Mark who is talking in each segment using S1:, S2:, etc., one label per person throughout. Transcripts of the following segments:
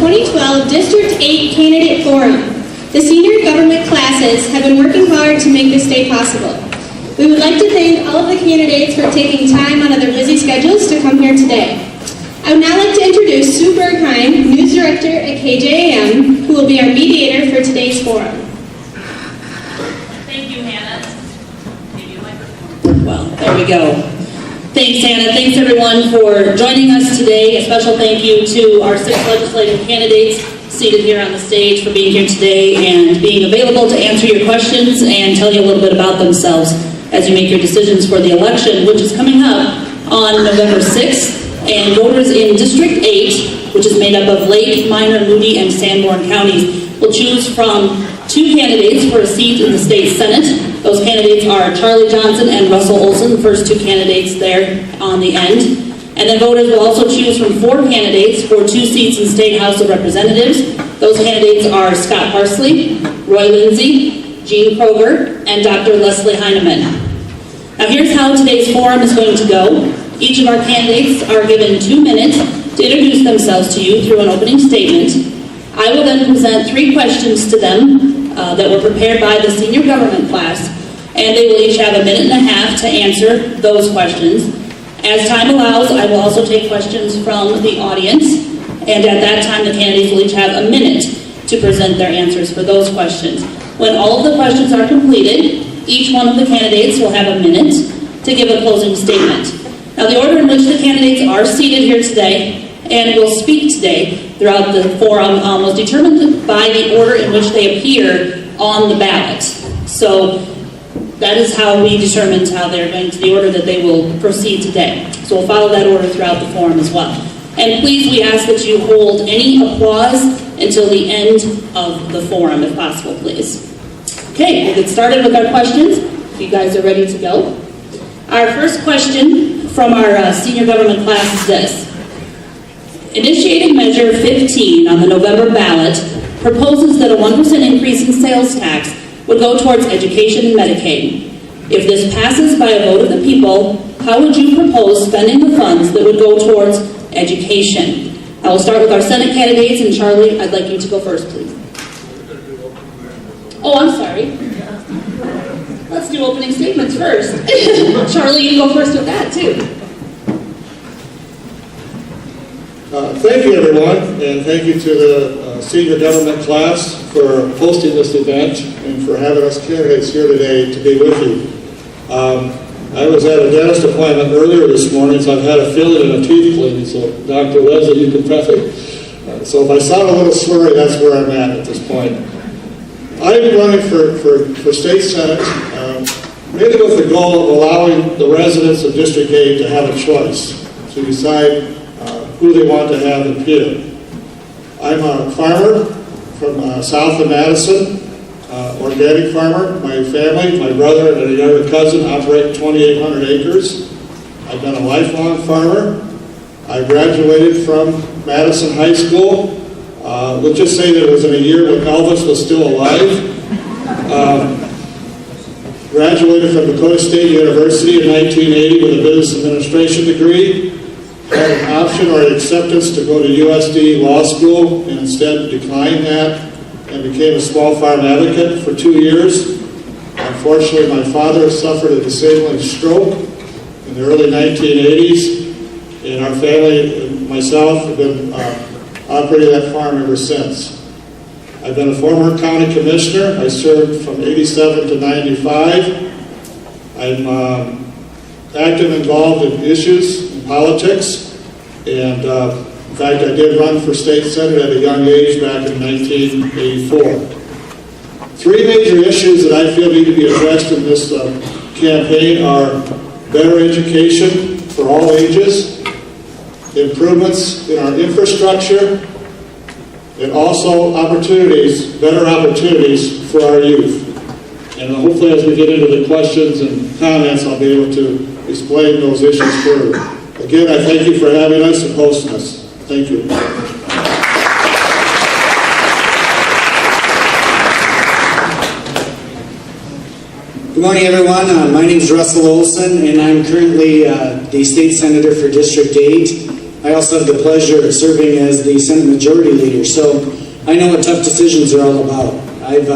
S1: 2012 District 8 Candidate Forum. The senior government classes have been working hard to make this day possible. We would like to thank all of the candidates for taking time out of their busy schedules to come here today. I would now like to introduce Sue Bergheim, News Director at KJAM, who will be our mediator for today's forum.
S2: Thank you, Hannah. Well, there we go. Thanks, Hannah. Thanks, everyone, for joining us today. A special thank you to our 6 legislative candidates seated here on the stage for being here today and being available to answer your questions and tell you a little bit about themselves as you make your decisions for the election, which is coming up on November 6th. And voters in District 8, which is made up of Lake, Minor, Moody, and Sanborn counties, will choose from 2 candidates for a seat in the state Senate. Those candidates are Charlie Johnson and Russell Olson, the first 2 candidates there on the end. And then voters will also choose from 4 candidates for 2 seats in State House of Representatives. Those candidates are Scott Parsley, Roy Lindsay, Gene Kroger, and Dr. Leslie Heineman. Now here's how today's forum is going to go. Each of our candidates are given 2 minutes to introduce themselves to you through an opening statement. I will then present 3 questions to them that were prepared by the senior government class, and they will each have a minute and a half to answer those questions. As time allows, I will also take questions from the audience, and at that time the candidates will each have a minute to present their answers for those questions. When all of the questions are completed, each one of the candidates will have a minute to give a closing statement. Now, the order in which the candidates are seated here today and will speak today throughout the forum was determined by the order in which they appear on the ballot. So that is how we determined how they're going to, the order that they will proceed today. So we'll follow that order throughout the forum as well. And please, we ask that you hold any applause until the end of the forum, if possible, please. Okay, we'll get started with our questions. If you guys are ready to go. Our first question from our senior government class is this. Initiating Measure 15 on the November ballot proposes that a 1% increase in sales tax would go towards education and Medicaid. If this passes by a vote of the people, how would you propose spending the funds that would go towards education? I will start with our Senate candidates, and Charlie, I'd like you to go first, please. Oh, I'm sorry. Let's do opening statements first. Charlie, you can go first with that, too.
S3: Thank you, everyone, and thank you to the senior government class for hosting this event and for having us candidates here today to be with you. I was at a dentist appointment earlier this morning, so I've had a filling and a teeth cleaning, so Dr. Leslie, you can probably... so if I sound a little slurry, that's where I'm at this point. I'm running for state senate, mainly with the goal of allowing the residents of District 8 to have a choice to decide who they want to have appear. I'm a farmer from south of Madison, organic farmer. My family, my brother and a younger cousin operate 2,800 acres. I've been a lifelong farmer. I graduated from Madison High School. Let's just say that it was in a year when Elvis was still alive. Graduated from Dakota State University in 1980 with a business administration degree. Had an option or an acceptance to go to USD Law School and instead declined that and became a small farm advocate for 2 years. Unfortunately, my father suffered a disabling stroke in the early 1980s, and our family and myself have been operating that farm ever since. I've been a former county commissioner. I served from 87 to 95. I'm active involved in issues in politics, and in fact I did run for state senate at a young age back in 1984. 3 major issues that I feel need to be addressed in this campaign are better education for all ages, improvements in our infrastructure, and also opportunities, better opportunities for our youth. And hopefully as we get into the questions and comments, I'll be able to explain those issues further. Again, I thank you for having us and hosting us. Thank you.
S4: Good morning, everyone. My name is Russell Olson, and I'm currently the state senator for District 8. I also have the pleasure of serving as the Senate Majority Leader, so I know what tough decisions are all about. I've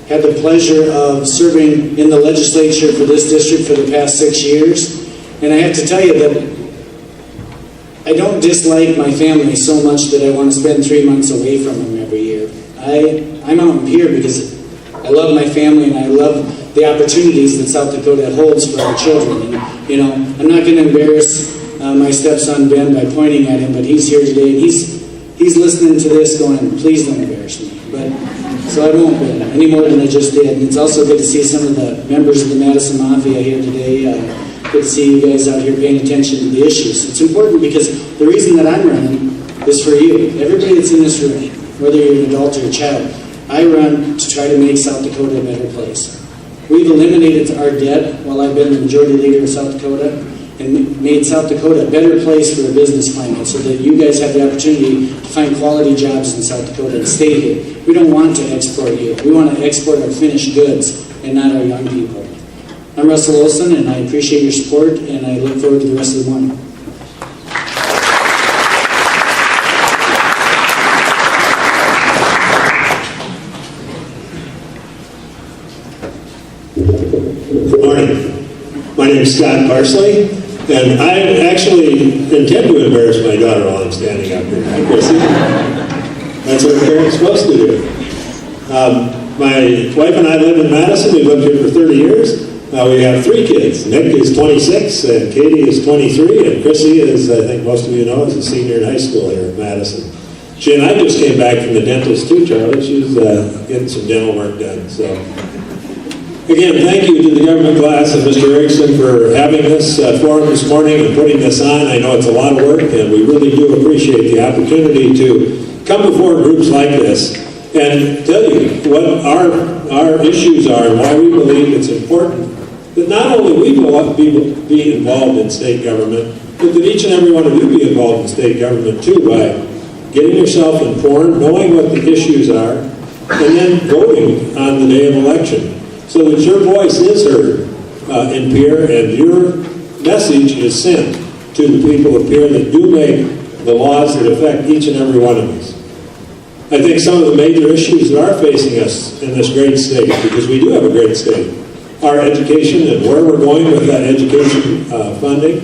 S4: had the pleasure of serving in the legislature for this district for the past 6 years, and I have to tell you that I don't dislike my family so much that I want to spend 3 months away from them every year. I'm out here because I love my family and I love the opportunities that South Dakota holds for our children. And, you know, I'm not going to embarrass my stepson Ben by pointing at him, but he's here today and he's listening to this going, please don't embarrass me. But so I won't Ben any more than I just did. And it's also good to see some of the members of the Madison Mafia here today. Good to see you guys out here paying attention to the issues. It's important because the reason that I'm running is for you. Everybody that's in this room, whether you're an adult or a child, I run to try to make South Dakota a better place. We've eliminated our debt while I've been the Majority Leader of South Dakota and made South Dakota a better place for a business climate so that you guys have the opportunity to find quality jobs in South Dakota and stay here. We don't want to export you. We want to export our finished goods and not our young people. I'm Russell Olson, and I appreciate your support, and I look forward to the rest of the morning.
S5: Good morning. My name is Scott Parsley, and I actually intend to embarrass my daughter while I'm standing up here. That's what parents are supposed to do. My wife and I live in Madison. We've lived here for 30 years. We have 3 kids. Nick is 26, and Katie is 23, and Chrissy is, I think most of you know, is a senior in high school here at Madison. She and I just came back from the dentist too, Charlie. She's getting some dental work done. So, again, thank you to the government class and Mr. Erickson for having this forum this morning and putting this on. I know it's a lot of work, and we really do appreciate the opportunity to come before groups like this and tell you what our issues are and why we believe it's important that not only we be involved in state government, but that each and every one of you be involved in state government too by getting yourself informed, knowing what the issues are, and then voting on the day of election so that your voice is heard in Pierre and your message is sent to the people of Pierre that do make the laws that affect each and every one of us. I think some of the major issues that are facing us in this great state, because we do have a great state, our education and where we're going with that education funding,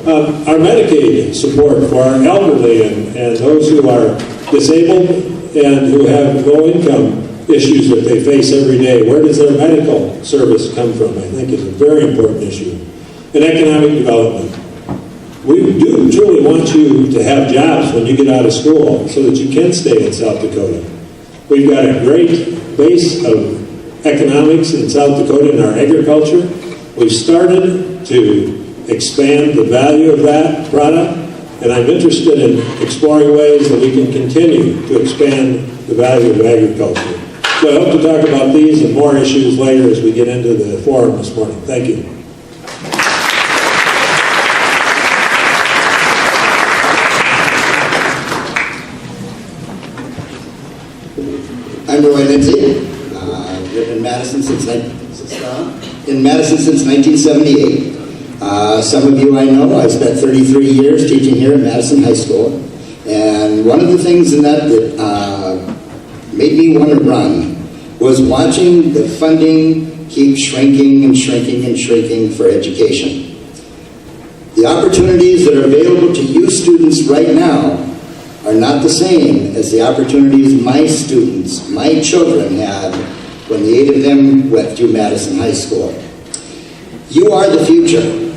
S5: our Medicaid support for our elderly and those who are disabled and who have low income issues that they face every day. Where does their medical service come from? I think is a very important issue. And economic development. We do truly want you to have jobs when you get out of school so that you can stay in South Dakota. We've got a great base of economics in South Dakota in our agriculture. We've started to expand the value of that product, and I'm interested in exploring ways that we can continue to expand the value of agriculture. So I hope to talk about these and more issues later as we get into the forum this morning. Thank you.
S6: I'm Roy Lindsay. I've lived in Madison since 1978. Some of you I know. I spent 33 years teaching here at Madison High School, and one of the things in that made me want to run was watching the funding keep shrinking and shrinking and shrinking for education. The opportunities that are available to you students right now are not the same as the opportunities my students, my children had when the 8 of them went through Madison High School. You are the future.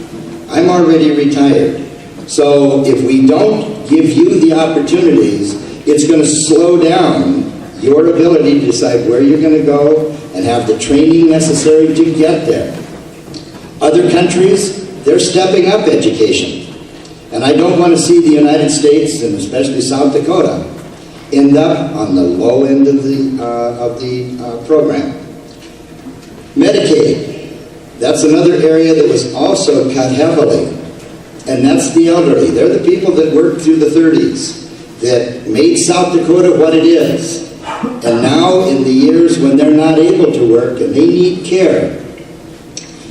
S6: I'm already retired. So if we don't give you the opportunities, it's going to slow down your ability to decide where you're going to go and have the training necessary to get there. Other countries, they're stepping up education. And I don't want to see the United States, and especially South Dakota, end up on the low end of the program. Medicaid, that's another area that was also cut heavily. And that's the elderly. They're the people that worked through the 30s, that made South Dakota what it is. And now, in the years when they're not able to work and they need care,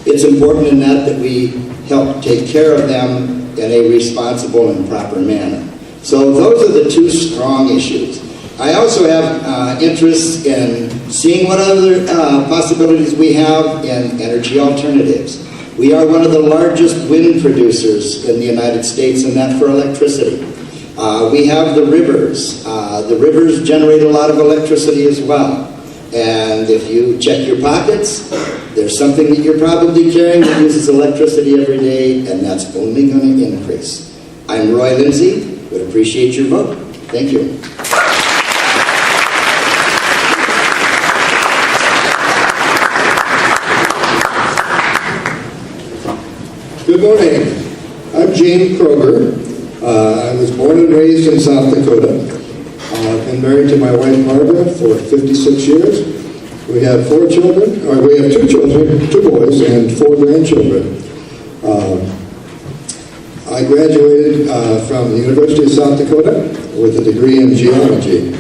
S6: it's important in that we help take care of them in a responsible and proper manner. So those are the two strong issues. I also have interest in seeing what other possibilities we have in energy alternatives. We are one of the largest wind producers in the United States, and that for electricity. We have the rivers. The rivers generate a lot of electricity as well. And if you check your pockets, there's something that you're probably carrying that uses electricity every day, and that's only going to increase. I'm Roy Lindsay. Would appreciate your vote. Thank you.
S7: Good morning. I'm Gene Kroger. I was born and raised in South Dakota. I've been married to my wife Barbara for 56 years. We have 4 children, or we have 2 children, 2 boys and 4 grandchildren. I graduated from the University of South Dakota with a degree in geology.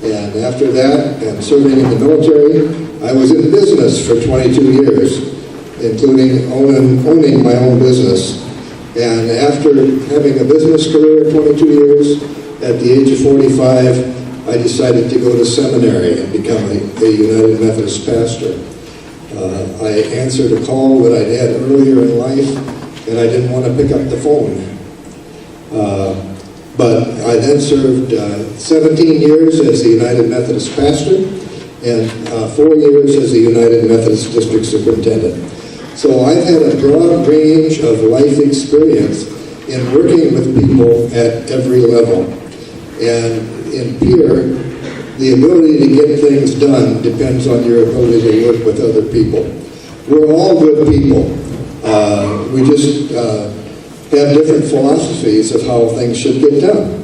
S7: And after that, and serving in the military, I was in business for 22 years, including owning my own business. And after having a business career of 22 years, at the age of 45, I decided to go to seminary and become a United Methodist pastor. I answered a call that I'd had earlier in life, and I didn't want to pick up the phone. But I then served 17 years as the United Methodist pastor and 4 years as the United Methodist district superintendent. So I've had a broad range of life experience in working with people at every level. And in peer, the ability to get things done depends on your ability to work with other people. We're all good people. We just have different philosophies of how things should get done.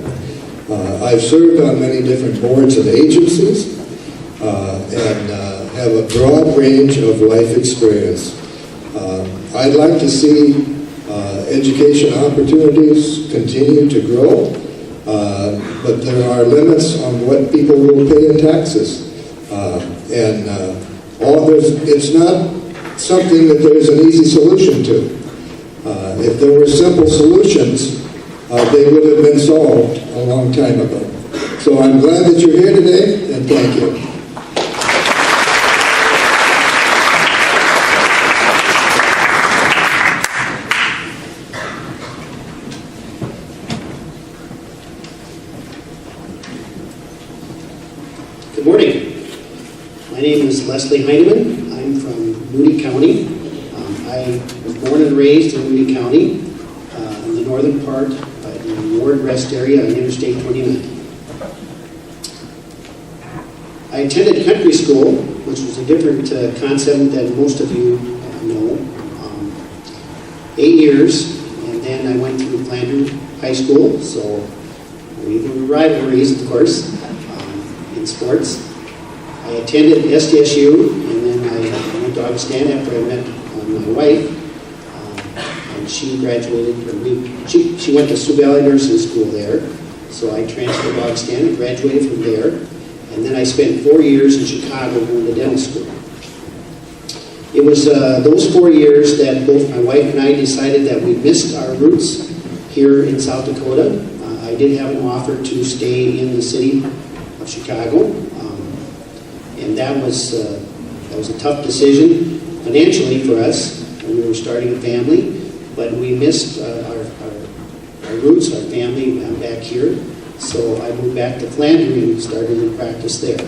S7: I've served on many different boards and agencies and have a broad range of life experience. I'd like to see education opportunities continue to grow, but there are limits on what people will pay in taxes. It's not something that there's an easy solution to. If there were simple solutions, they would have been solved a long time ago. So I'm glad that you're here today, and thank you.
S8: Good morning. My name is Leslie Heineman. I'm from Moody County. I was born and raised in Moody County, in the northern part, in the Ward Rest area on Interstate 29. I attended country school, which was a different concept than most of you know. 8 years, and then I went through Flanders High School, so we were rivalries, of course, in sports. I attended SDSU, and then I went to Augustana after I met my wife, and she graduated, she went to Sioux Valley Nursing School there, so I transferred to Augustana, graduated from there, and then I spent 4 years in Chicago going to dental school. It was those 4 years that both my wife and I decided that we missed our roots here in South Dakota. I did have an offer to stay in the city of Chicago, and that was a tough decision financially for us when we were starting a family, but we missed our roots, our family back here. So I moved back to Flanders and started in practice there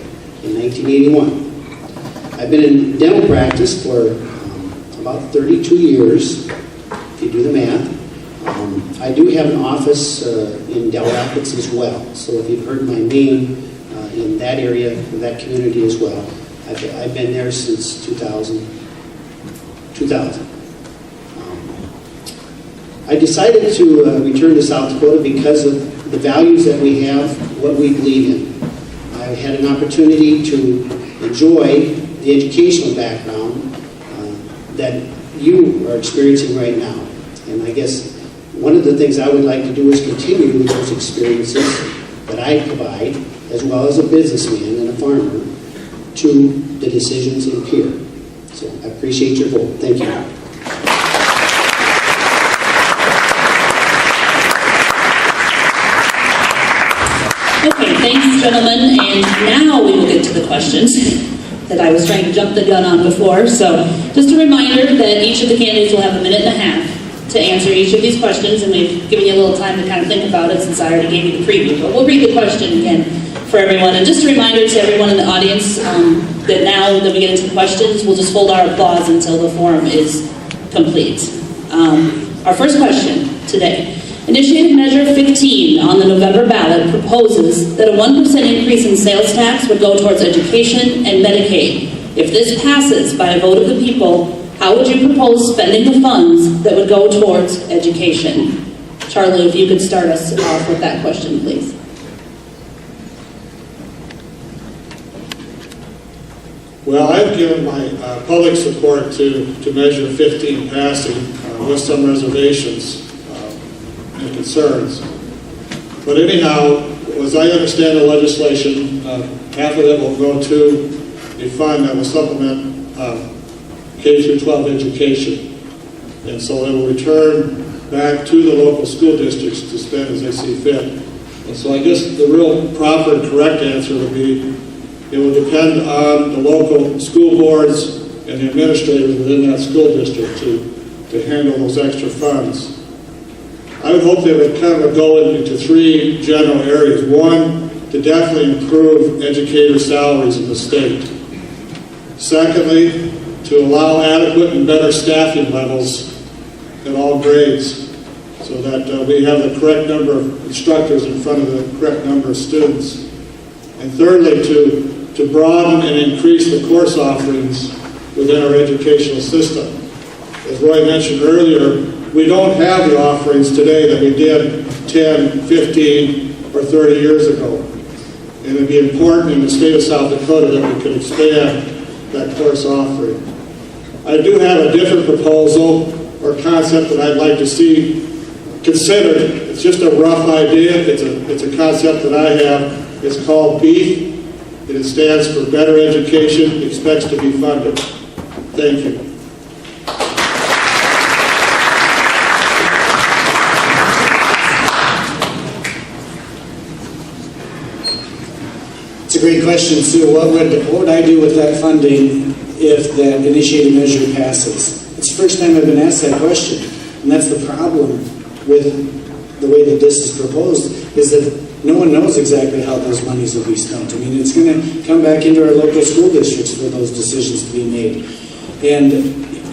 S8: in 1981. I've been in dental practice for about 32 years, if you do the math. I do have an office in Del Rapids as well, so if you've heard my name in that area, that community as well, I've been there since 2000. I decided to return to South Dakota because of the values that we have, what we believe in. I had an opportunity to enjoy the educational background that you are experiencing right now. And I guess one of the things I would like to do is continue those experiences that I provide, as well as a businessman and a farmer, to the decisions in Pierre. So I appreciate your vote. Thank you.
S2: And now we will get to the questions that I was trying to jump the gun on before. So just a reminder that each of the candidates will have a minute and a half to answer each of these questions, and we've given you a little time to kind of think about it since I already gave you the preview. But we'll read the question again for everyone. And just a reminder to everyone in the audience that now that we get into the questions, we'll just hold our applause until the forum is complete. Our first question today. Initiative Measure 15 on the November ballot proposes that a 1% increase in sales tax would go towards education and Medicaid. If this passes by a vote of the people, how would you propose spending the funds that would go towards education? Charlie, if you could start us off with that question, please.
S3: Well, I've given my public support to Measure 15 passing with some reservations and concerns. But anyhow, as I understand the legislation, half of it will go to a fund that will supplement K through 12 education. And so it will return back to the local school districts to spend as they see fit. And so I guess the real proper and correct answer would be it will depend on the local school boards and the administrators within that school district to handle those extra funds. I would hope they would kind of go into three general areas. One, to definitely improve educator salaries in the state. Secondly, to allow adequate and better staffing levels at all grades so that we have the correct number of instructors in front of the correct number of students. And thirdly, to broaden and increase the course offerings within our educational system. As Roy mentioned earlier, we don't have the offerings today that we did 10, 15, or 30 years ago. And it would be important in the state of South Dakota that we could expand that course offering. I do have a different proposal or concept that I'd like to see considered. It's just a rough idea. It's a concept that I have. It's called BEEF. It stands for Better Education Expects to be Funded. Thank you.
S4: It's a great question, Sue. What would I do with that funding if that initiative measure passes? It's the first time I've been asked that question. And that's the problem with the way that this is proposed, is that no one knows exactly how those monies will be spent. I mean, it's going to come back into our local school districts for those decisions to be made. And,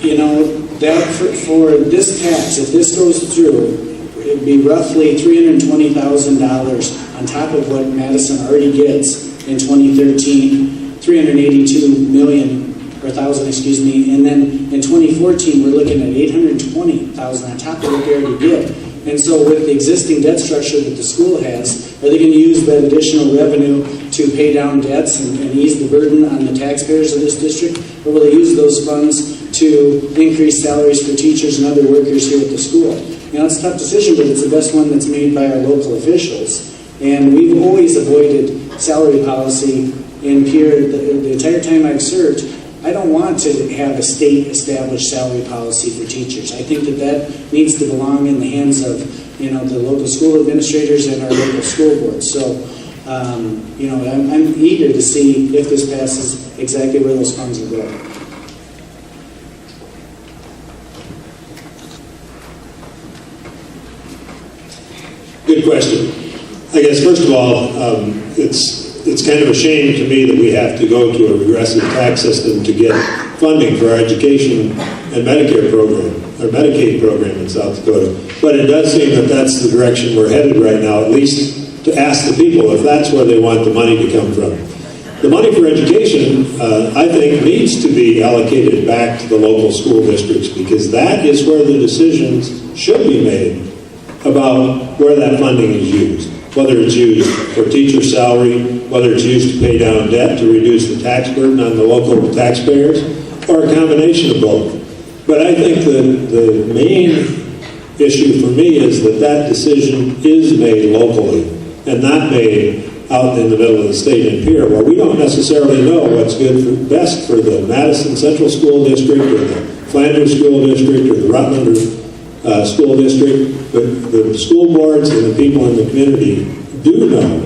S4: you know, that for this tax, if this goes through, it would be roughly $320,000 on top of what Madison already gets in 2013, 382 million, or thousand, excuse me, and then in 2014 we're looking at 820,000 on top of what they already get. And so with the existing debt structure that the school has, are they going to use that additional revenue to pay down debts and ease the burden on the taxpayers of this district? Or will they use those funds to increase salaries for teachers and other workers here at the school? You know, it's a tough decision, but it's the best one that's made by our local officials. And we've always avoided salary policy in Pierre. The entire time I've served, I don't want to have a state-established salary policy for teachers. I think that needs to belong in the hands of, you know, the local school administrators and our local school boards. So, you know, I'm eager to see if this passes exactly where those funds will go.
S5: Good question. I guess first of all, it's kind of a shame to me that we have to go to a regressive tax system to get funding for our education and Medicare program, or Medicaid program in South Dakota. But it does seem that that's the direction we're headed right now, at least to ask the people if that's where they want the money to come from. The money for education, I think, needs to be allocated back to the local school districts because that is where the decisions should be made about where that funding is used. Whether it's used for teacher salary, whether it's used to pay down debt to reduce the tax burden on the local taxpayers, or a combination of both. But I think the main issue for me is that decision is made locally and not made out in the middle of the state in Pierre, where we don't necessarily know what's best for the Madison Central School District or the Flanders School District or the Rutland School District, but the school boards and the people in the community do know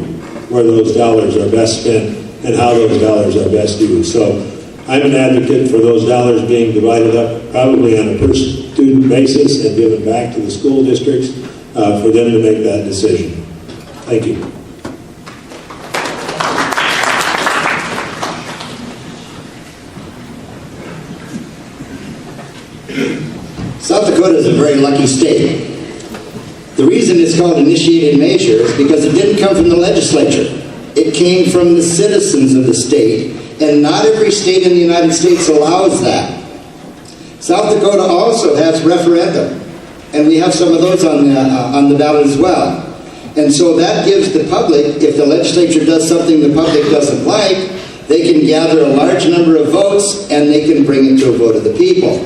S5: where those dollars are best spent and how those dollars are best used. So I'm an advocate for those dollars being divided up probably on a per student basis and given back to the school districts for them to make that decision. Thank you.
S6: South Dakota is a very lucky state. The reason it's called initiated measure is because it didn't come from the legislature. It came from the citizens of the state, and not every state in the United States allows that. South Dakota also has referendum, and we have some of those on the ballot as well. And so that gives the public, if the legislature does something the public doesn't like, they can gather a large number of votes and they can bring it to a vote of the people.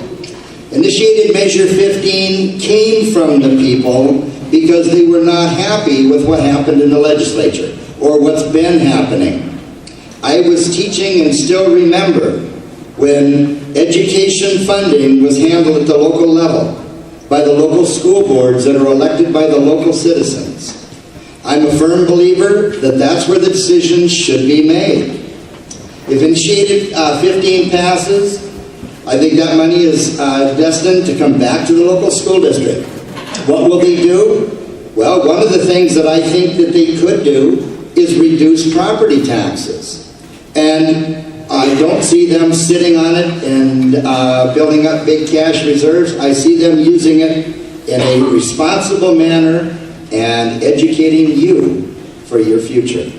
S6: Initiated Measure 15 came from the people because they were not happy with what happened in the legislature or what's been happening. I was teaching and still remember when education funding was handled at the local level by the local school boards that are elected by the local citizens. I'm a firm believer that that's where the decisions should be made. If Initiative 15 passes, I think that money is destined to come back to the local school district. What will they do? Well, one of the things that I think that they could do is reduce property taxes. And I don't see them sitting on it and building up big cash reserves. I see them using it in a responsible manner and educating you for your future.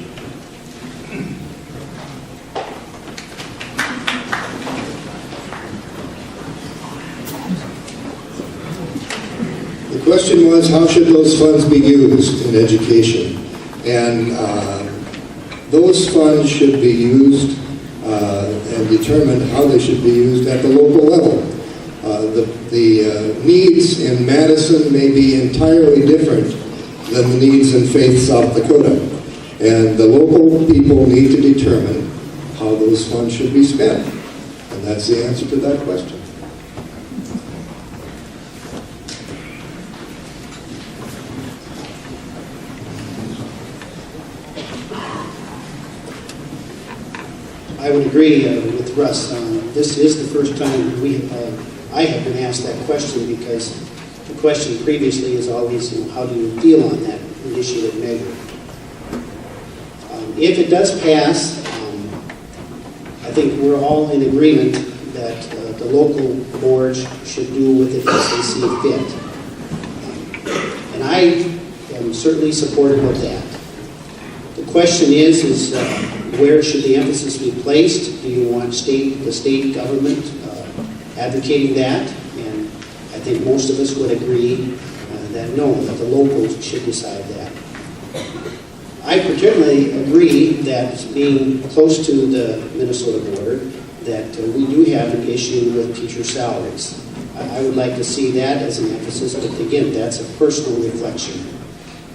S7: The question was, how should those funds be used in education? And those funds should be used and determined how they should be used at the local level. The needs in Madison may be entirely different than the needs in Faith, South Dakota. And the local people need to determine how those funds should be spent. And that's the answer to that question.
S8: I would agree with Russ. This is the first time I have been asked that question, because the question previously is always, how do you deal on that initiative measure? If it does pass, I think we're all in agreement that the local boards should do with it as they see fit. And I am certainly supportive of that. The question is where should the emphasis be placed? Do you want the state government advocating that? And I think most of us would agree that no, that the locals should decide that. I particularly agree that being close to the Minnesota border, that we do have an issue with teacher salaries. I would like to see that as an emphasis, but again, that's a personal reflection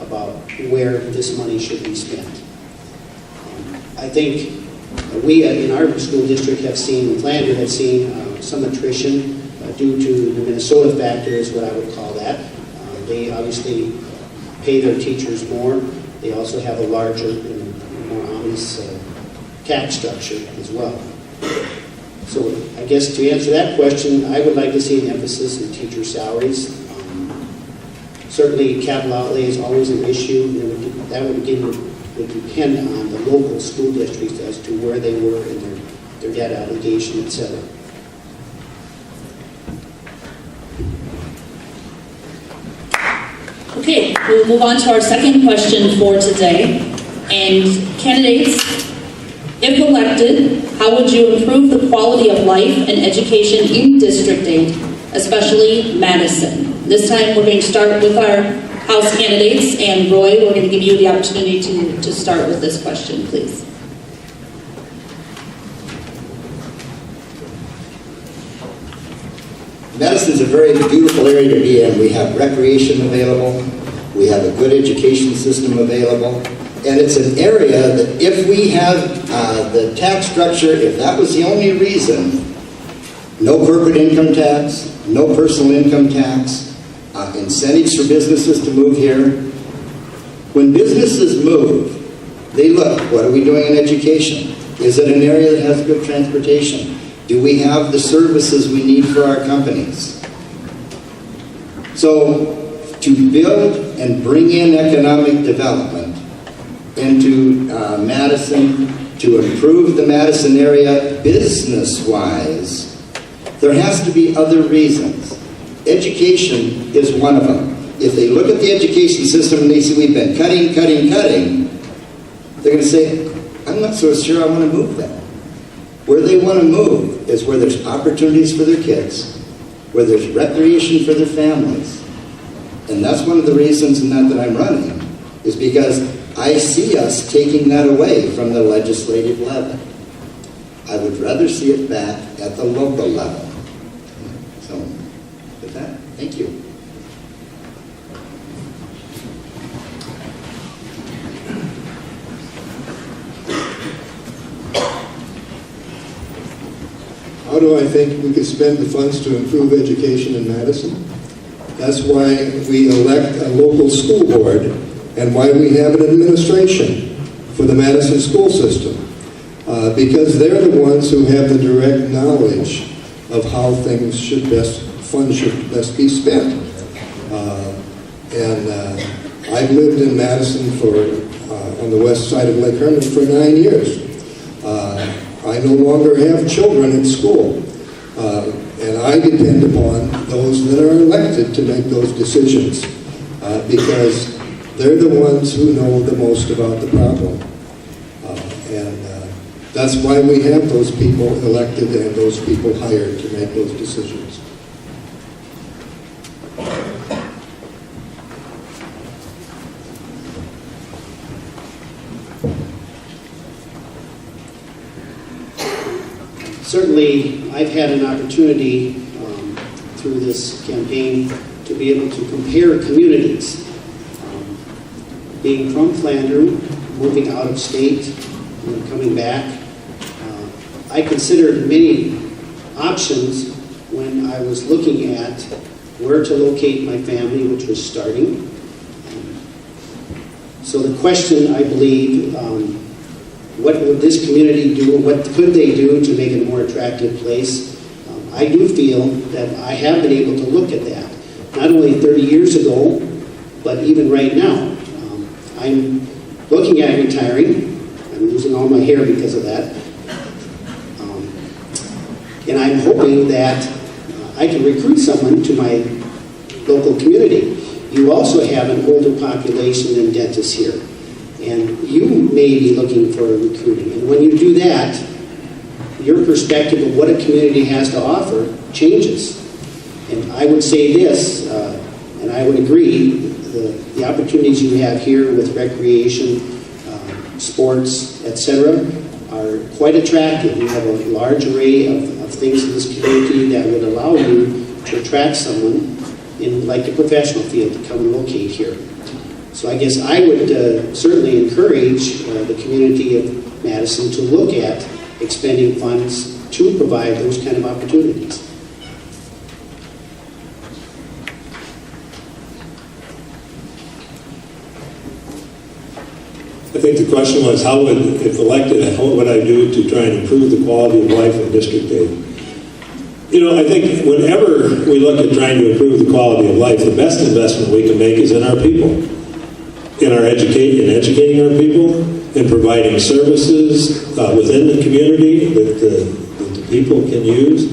S8: about where this money should be spent. I think we in our school district have seen, Flanders have seen some attrition due to the Minnesota factor is what I would call that. They obviously pay their teachers more. They also have a larger and more ominous tax structure as well. So I guess to answer that question, I would like to see an emphasis in teacher salaries. Certainly capital outlay is always an issue. That would depend on the local school districts as to where they were in their debt obligation, etc.
S2: Okay, we'll move on to our second question for today. And candidates, if elected, how would you improve the quality of life and education in District 8, especially Madison? This time we're going to start with our House candidates, and Roy, we're going to give you the opportunity to start with this question, please.
S6: Madison is a very beautiful area to be in. We have recreation available, we have a good education system available, and it's an area that if we have the tax structure, if that was the only reason, no corporate income tax, no personal income tax, incentives for businesses to move here. When businesses move, they look, what are we doing in education? Is it an area that has good transportation? Do we have the services we need for our companies? So, to build and bring in economic development into Madison, to improve the Madison area business-wise, there has to be other reasons. Education is one of them. If they look at the education system and they see we've been cutting, they're going to say, I'm not so sure I want to move that. Where they want to move is where there's opportunities for their kids, where there's recreation for their families. And that's one of the reasons in that I'm running, is because I see us taking that away from the legislative level. I would rather see it back at the local level. So, with that, thank you.
S7: How do I think we could spend the funds to improve education in Madison? That's why we elect a local school board and why we have an administration for the Madison school system. Because they're the ones who have the direct knowledge of how funds should best be spent. I've lived in Madison on the west side of Lake Herman for 9 years. I no longer have children in school, and I depend upon those that are elected to make those decisions because they're the ones who know the most about the problem. That's why we have those people elected and those people hired to make those decisions.
S8: Certainly, I've had an opportunity through this campaign to be able to compare communities. Being from Flanders, moving out of state, and coming back, I considered many options when I was looking at where to locate my family, which was starting. So the question, I believe, what would this community do, what could they do to make it a more attractive place? I do feel that I have been able to look at that, not only 30 years ago, but even right now. I'm looking at retiring. I'm losing all my hair because of that. And I'm hoping that I can recruit someone to my local community. You also have an older population than dentists here. And you may be looking for recruiting. And when you do that, your perspective of what a community has to offer changes. And I would say this, and I would agree, the opportunities you have here with recreation, sports, etc., are quite attractive. You have a large array of things in this community that would allow you to attract someone in like the professional field to come and locate here. So I guess I would certainly encourage the community of Madison to look at expending funds to provide those kind of opportunities.
S5: I think the question was, if elected, what would I do to try and improve the quality of life in District 8? You know, I think whenever we look at trying to improve the quality of life, the best investment we can make is in our people, in educating our people, in providing services within the community that the people can use.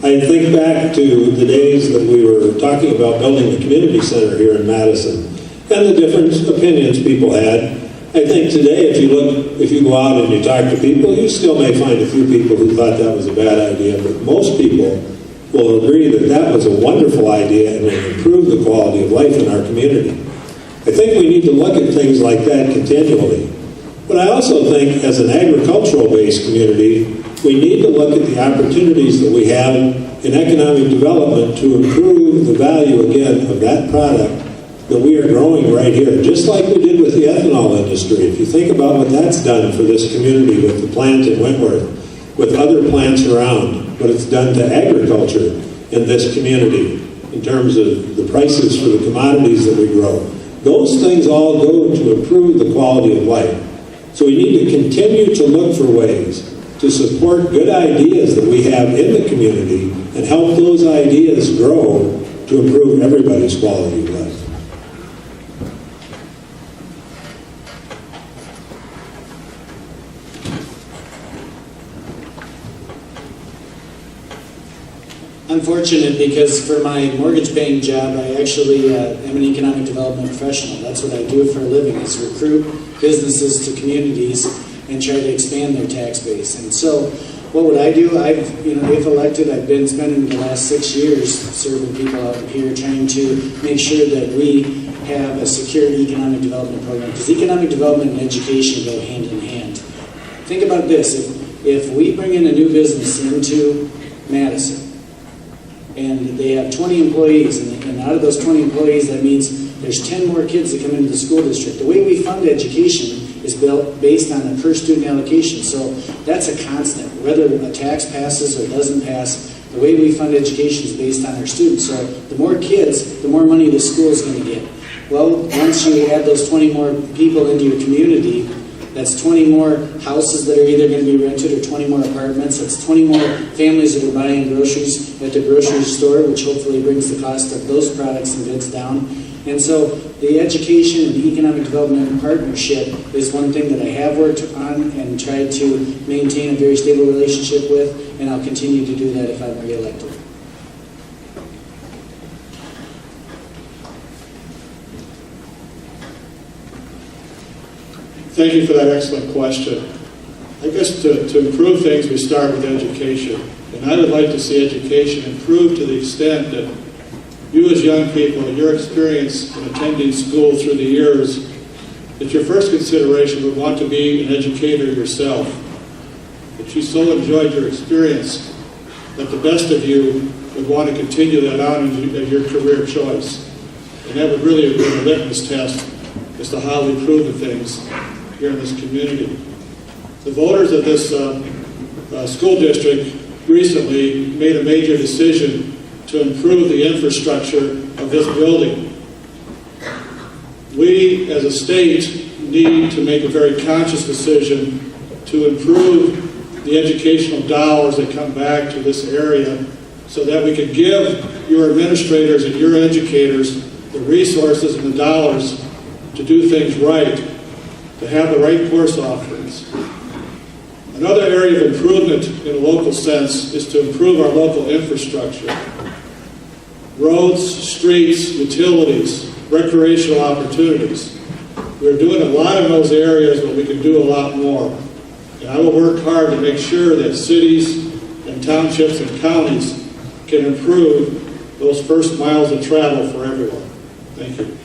S5: I think back to the days that we were talking about building the community center here in Madison and the different opinions people had. I think today, if you go out and you talk to people, you still may find a few people who thought that was a bad idea, but most people will agree that that was a wonderful idea and will improve the quality of life in our community. I think we need to look at things like that continually. But I also think as an agricultural-based community, we need to look at the opportunities that we have in economic development to improve the value, again, of that product that we are growing right here, just like we did with the ethanol industry. If you think about what that's done for this community with the plant in Wentworth, with other plants around, what it's done to agriculture in this community in terms of the prices for the commodities that we grow. Those things all go to improve the quality of life. So we need to continue to look for ways to support good ideas that we have in the community and help those ideas grow to improve everybody's quality of life.
S4: Unfortunate, because for my mortgage bank job, I actually am an economic development professional. That's what I do for a living, is recruit businesses to communities and try to expand their tax base. And so what would I do? If elected, I've been spending the last 6 years serving people out here, trying to make sure that we have a secure economic development program, because economic development and education go hand in hand. Think about this. If we bring in a new business into Madison, and they have 20 employees, and out of those 20 employees, that means there's 10 more kids that come into the school district. The way we fund education is built based on a per student allocation, so that's a constant. Whether a tax passes or doesn't pass, the way we fund education is based on our students. So the more kids, the more money the school is going to get. Well, once you add those 20 more people into your community, that's 20 more houses that are either going to be rented or 20 more apartments. That's 20 more families that are buying groceries at the grocery store, which hopefully brings the cost of those products and goods down. And so the education and economic development partnership is one thing that I have worked on and tried to maintain a very stable relationship with, and I'll continue to do that if I'm reelected.
S3: Thank you for that excellent question. I guess to improve things, we start with education. And I would like to see education improve to the extent that you as young people, your experience in attending school through the years, that your first consideration would want to be an educator yourself. That you so enjoyed your experience that the best of you would want to continue that on as your career choice. And that would really be a litmus test as to how we prove the things here in this community. The voters of this school district recently made a major decision to improve the infrastructure of this building. We, as a state, need to make a very conscious decision to improve the educational dollars that come back to this area so that we can give your administrators and your educators the resources and the dollars to do things right, to have the right course offerings. Another area of improvement in a local sense is to improve our local infrastructure. Roads, streets, utilities, recreational opportunities. We're doing a lot in those areas, but we can do a lot more. And I will work hard to make sure that cities and townships and counties can improve those first miles of travel for everyone. Thank you.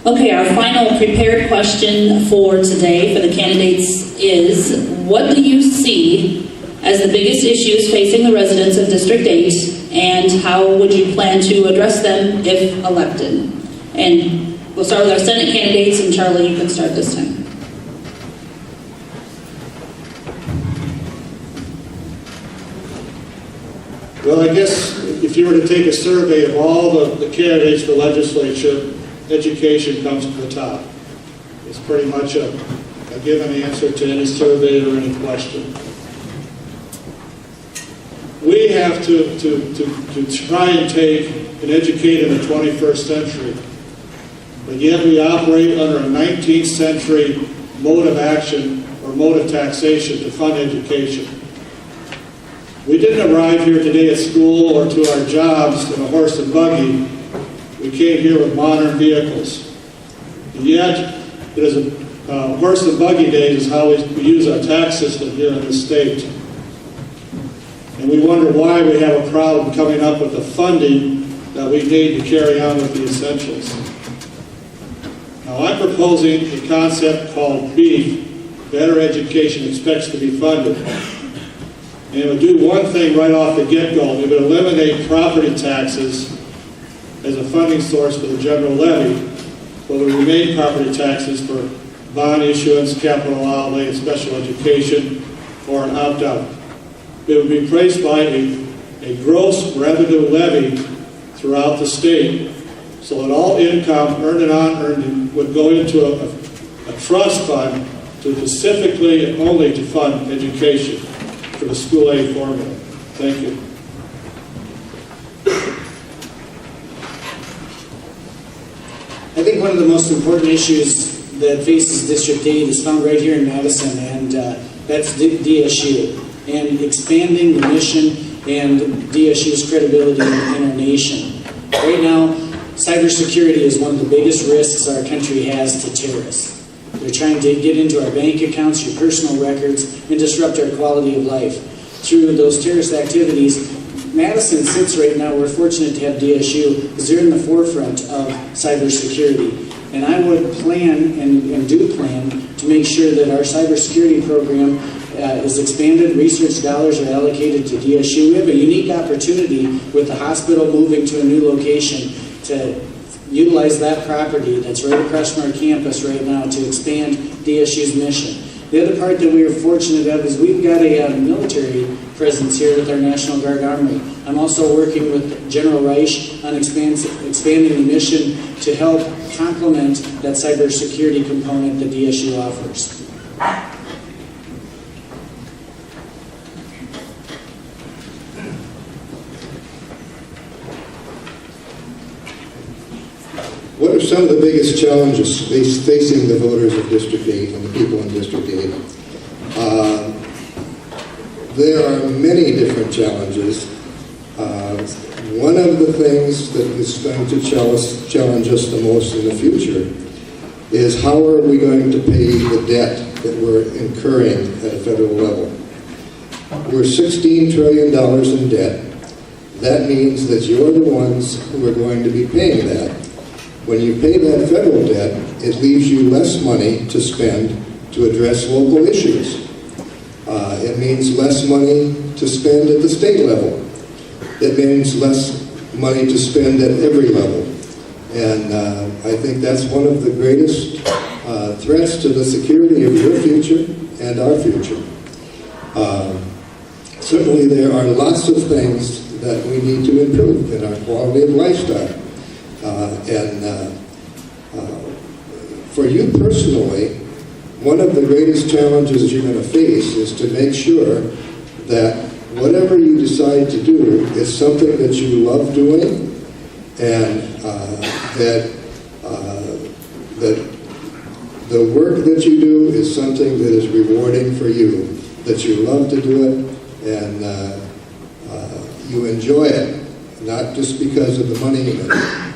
S2: Okay, our final prepared question for today for the candidates is, what do you see as the biggest issues facing the residents of District 8, and how would you plan to address them if elected? And we'll start with our Senate candidates, and Charlie, you can start this time.
S3: Well, I guess if you were to take a survey of all the candidates for legislature, education comes to the top. It's pretty much a given answer to any survey or any question. We have to try and take and educate in the 21st century, but yet we operate under a 19th century mode of action or mode of taxation to fund education. We didn't arrive here today at school or to our jobs in a horse and buggy. We came here with modern vehicles. And yet, it is a horse and buggy days is how we use our tax system here in this state. And we wonder why we have a problem coming up with the funding that we need to carry on with the essentials. Now, I'm proposing a concept called BEEF, Better Education Expects to be Funded. And it would do one thing right off the get-go. It would eliminate property taxes as a funding source for the general levy, but would remain property taxes for bond issuance, capital outlay, and special education, or an opt-out. It would be replaced by a gross revenue levy throughout the state, so that all income earned and unearned would go into a trust fund to specifically and only to fund education for the school aid formula. Thank you.
S4: I think one of the most important issues that faces District 8 is found right here in Madison, and that's DSU, and expanding the mission and DSU's credibility in our nation. Right now, cybersecurity is one of the biggest risks our country has to terrorists. They're trying to get into our bank accounts, your personal records, and disrupt our quality of life. Through those terrorist activities, Madison sits right now, we're fortunate to have DSU, because they're in the forefront of cybersecurity. And I would plan and do plan to make sure that our cybersecurity program is expanded. Research dollars are allocated to DSU. We have a unique opportunity with the hospital moving to a new location to utilize that property that's right across from our campus right now to expand DSU's mission. The other part that we are fortunate of is we've got a military presence here with our National Guard Army. I'm also working with General Reich on expanding the mission to help complement that cybersecurity component that DSU offers.
S7: What are some of the biggest challenges facing the voters of District 8 and the people in District 8? There are many different challenges. One of the things that is going to challenge us the most in the future is how are we going to pay the debt that we're incurring at a federal level. We're $16 trillion in debt. That means that you're the ones who are going to be paying that. When you pay that federal debt, it leaves you less money to spend to address local issues. It means less money to spend at the state level. It means less money to spend at every level. And I think that's one of the greatest threats to the security of your future and our future. Certainly there are lots of things that we need to improve in our quality of lifestyle. For you personally, one of the greatest challenges you're going to face is to make sure that whatever you decide to do is something that you love doing, and that the work that you do is something that is rewarding for you, that you love to do it, and you enjoy it, not just because of the money in it.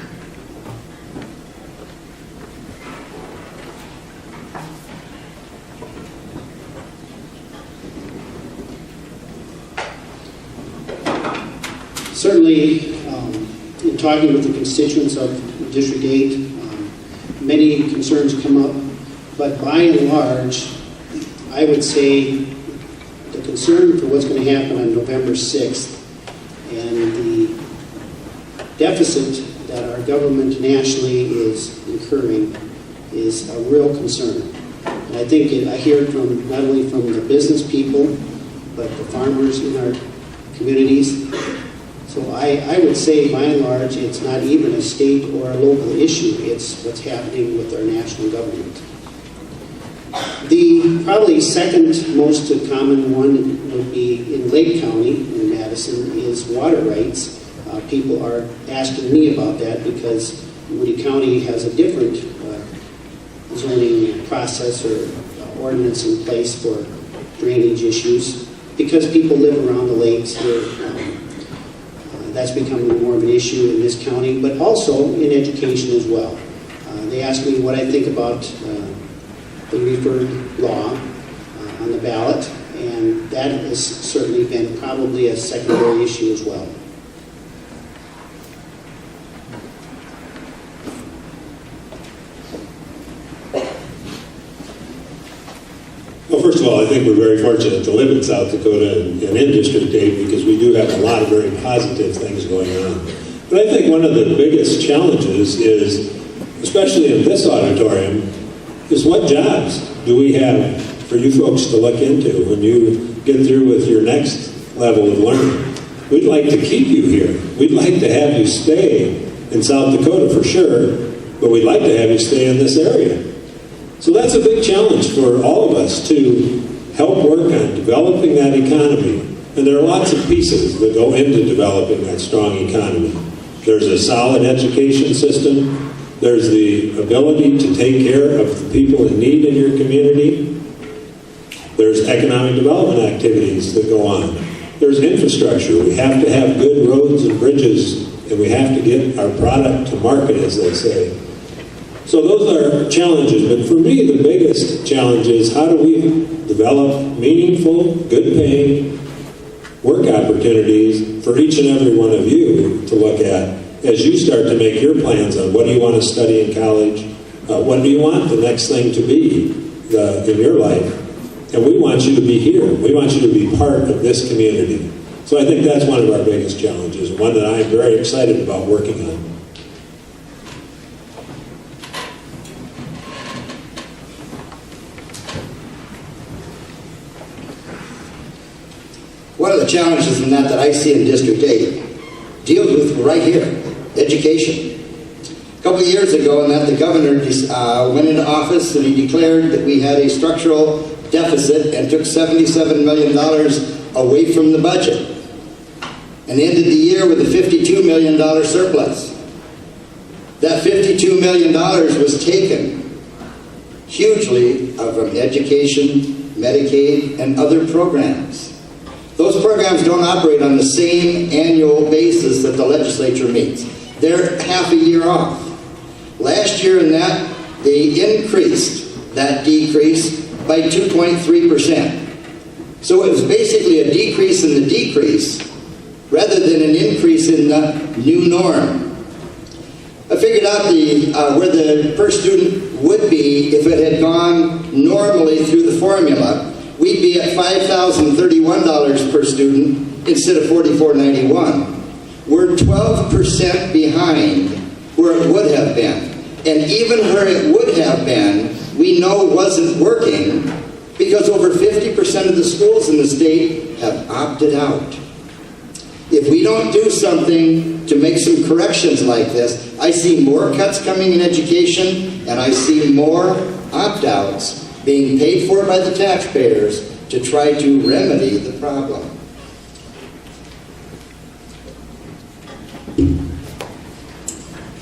S8: Certainly, in talking with the constituents of District 8, many concerns come up, but by and large, I would say the concern for what's going to happen on November 6th and the deficit that our government nationally is incurring is a real concern. And I think I hear it from not only from the business people, but the farmers in our communities. So I would say, by and large, it's not even a state or a local issue. It's what's happening with our national government. The probably second most common one would be in Lake County, in Madison, is water rights. People are asking me about that because Moody County has a different zoning process or ordinance in place for drainage issues. Because people live around the lakes here, that's becoming more of an issue in this county, but also in education as well. They ask me what I think about the reefer law on the ballot, and that has certainly been probably a secondary issue as well.
S5: Well, first of all, I think we're very fortunate to live in South Dakota and in District 8 because we do have a lot of very positive things going on. But I think one of the biggest challenges is, especially in this auditorium, is what jobs do we have for you folks to look into when you get through with your next level of learning? We'd like to keep you here. We'd like to have you stay in South Dakota for sure, but we'd like to have you stay in this area. So that's a big challenge for all of us to help work on developing that economy. And there are lots of pieces that go into developing that strong economy. There's a solid education system. There's the ability to take care of the people in need in your community. There's economic development activities that go on. There's infrastructure. We have to have good roads and bridges, and we have to get our product to market, as they say. So those are challenges, but for me the biggest challenge is how do we develop meaningful, good-paying work opportunities for each and every one of you to look at as you start to make your plans on what do you want to study in college, what do you want the next thing to be in your life. And we want you to be here. We want you to be part of this community. So I think that's one of our biggest challenges, one that I'm very excited about working on.
S6: One of the challenges in that I see in District 8 deals with right here, education. A couple of years ago in that the governor went into office and he declared that we had a structural deficit and took $77 million away from the budget and ended the year with a $52 million surplus. That $52 million was taken hugely from education, Medicaid, and other programs. Those programs don't operate on the same annual basis that the legislature meets. They're half a year off. Last year in that, they increased that decrease by 2.3%. So it was basically a decrease in the decrease rather than an increase in the new norm. I figured out where the per student would be if it had gone normally through the formula. We'd be at $5,031 per student instead of $44.91. We're 12% behind where it would have been. And even where it would have been, we know wasn't working because over 50% of the schools in the state have opted out. If we don't do something to make some corrections like this, I see more cuts coming in education and I see more opt-outs being paid for by the taxpayers to try to remedy the problem.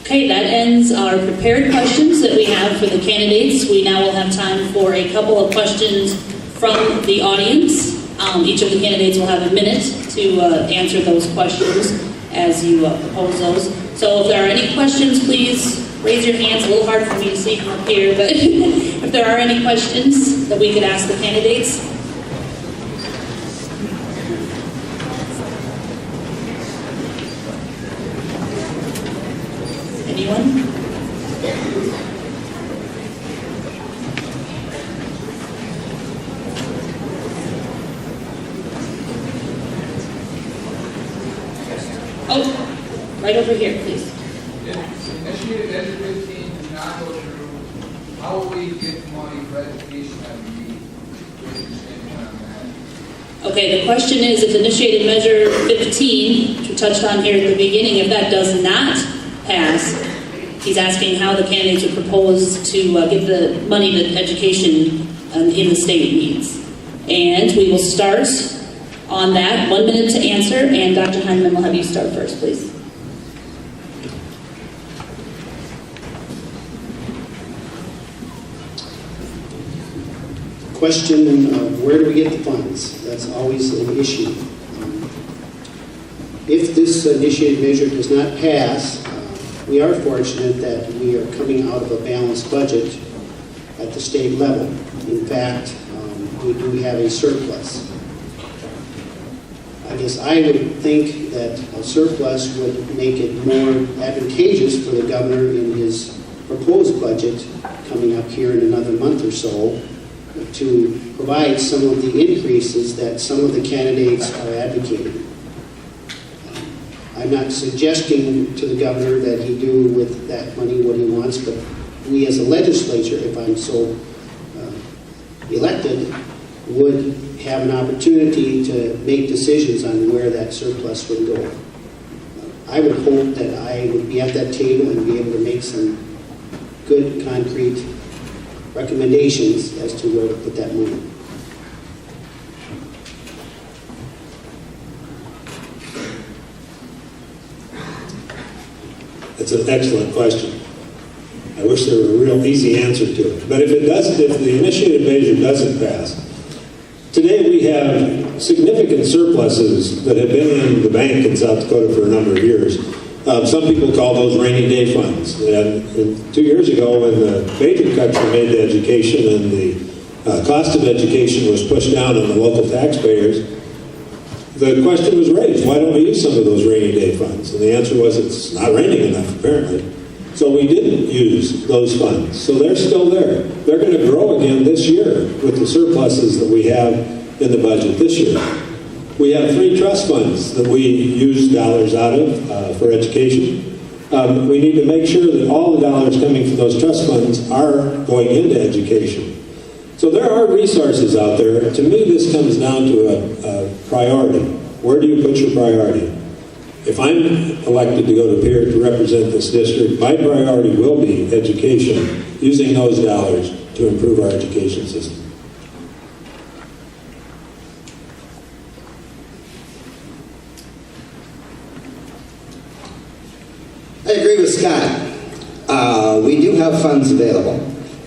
S2: Okay, that ends our prepared questions that we have for the candidates. We now will have time for a couple of questions from the audience. Each of the candidates will have a minute to answer those questions as you propose those. So if there are any questions, please raise your hands. A little hard for me to see from up here, but if there are any questions that we could ask the candidates. Anyone? Oh, right over here, please.
S9: Initiated education did not go through. How will we get money for education that we need?
S2: Okay, the question is if initiated measure 15, which we touched on here at the beginning, if that does not pass, he's asking how the candidates would propose to get the money that education in the state needs. And we will start on that. 1 minute to answer, and Dr. Heineman will have you start first, please.
S8: Question of where do we get the funds? That's always an issue. If this initiated measure does not pass, we are fortunate that we are coming out of a balanced budget at the state level. In fact, we do have a surplus. I guess I would think that a surplus would make it more advantageous for the governor in his proposed budget coming up here in another month or so to provide some of the increases that some of the candidates are advocating. I'm not suggesting to the governor that he do with that money what he wants, but we as a legislature, if I'm so elected, would have an opportunity to make decisions on where that surplus would go. I would hope that I would be at that table and be able to make some good, concrete recommendations as to where to put that money.
S5: It's an excellent question. I wish there were a real easy answer to it. But if the initiative measure doesn't pass, today we have significant surpluses that have been in the bank in South Dakota for a number of years. Some people call those rainy day funds. And 2 years ago, when the major cuts were made to education and the cost of education was pushed down on the local taxpayers, the question was raised, why don't we use some of those rainy day funds? And the answer was, it's not raining enough, apparently. So we didn't use those funds. So they're still there. They're going to grow again this year with the surpluses that we have in the budget this year. We have 3 trust funds that we use dollars out of for education. We need to make sure that all the dollars coming from those trust funds are going into education. So there are resources out there. To me, this comes down to a priority. Where do you put your priority? If I'm elected to go to Pierre to represent this district, my priority will be education, using those dollars to improve our education system.
S6: I agree with Scott. We do have funds available.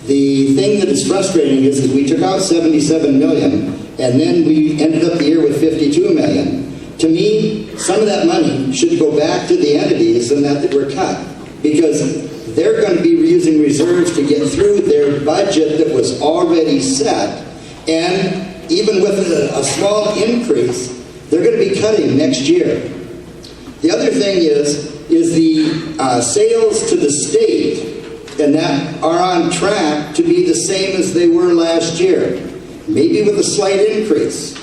S6: The thing that is frustrating is that we took out $77 million, and then we ended up the year with $52 million. To me, some of that money should go back to the entities and that were cut, because they're going to be using reserves to get through their budget that was already set, and even with a small increase, they're going to be cutting next year. The other thing is the sales to the state, and that are on track to be the same as they were last year, maybe with a slight increase.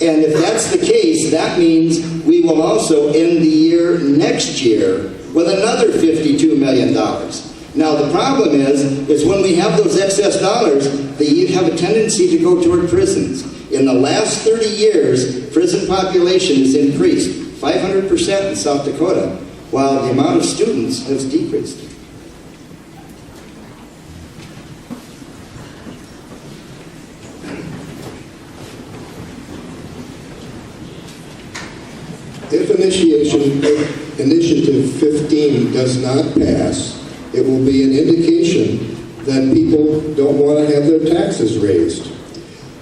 S6: And if that's the case, that means we will also end the year next year with another $52 million. Now the problem is when we have those excess dollars, they have a tendency to go toward prisons. In the last 30 years, prison population has increased 500% in South Dakota, while the amount of students has decreased.
S7: If Initiative 15 does not pass, it will be an indication that people don't want to have their taxes raised.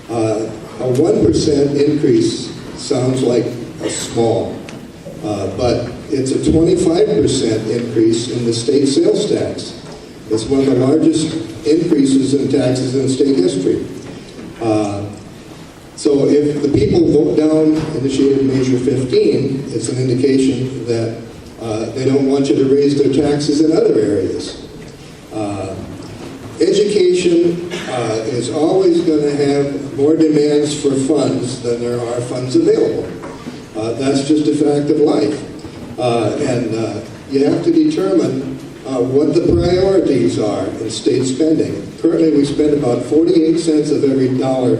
S7: A 1% increase sounds like a small, but it's a 25% increase in the state sales tax. It's one of the largest increases in taxes in state history. So if the people vote down Initiative Measure 15, it's an indication that they don't want you to raise their taxes in other areas. Education is always going to have more demands for funds than there are funds available. That's just a fact of life. And you have to determine what the priorities are in state spending. Currently, we spend about 48 cents of every dollar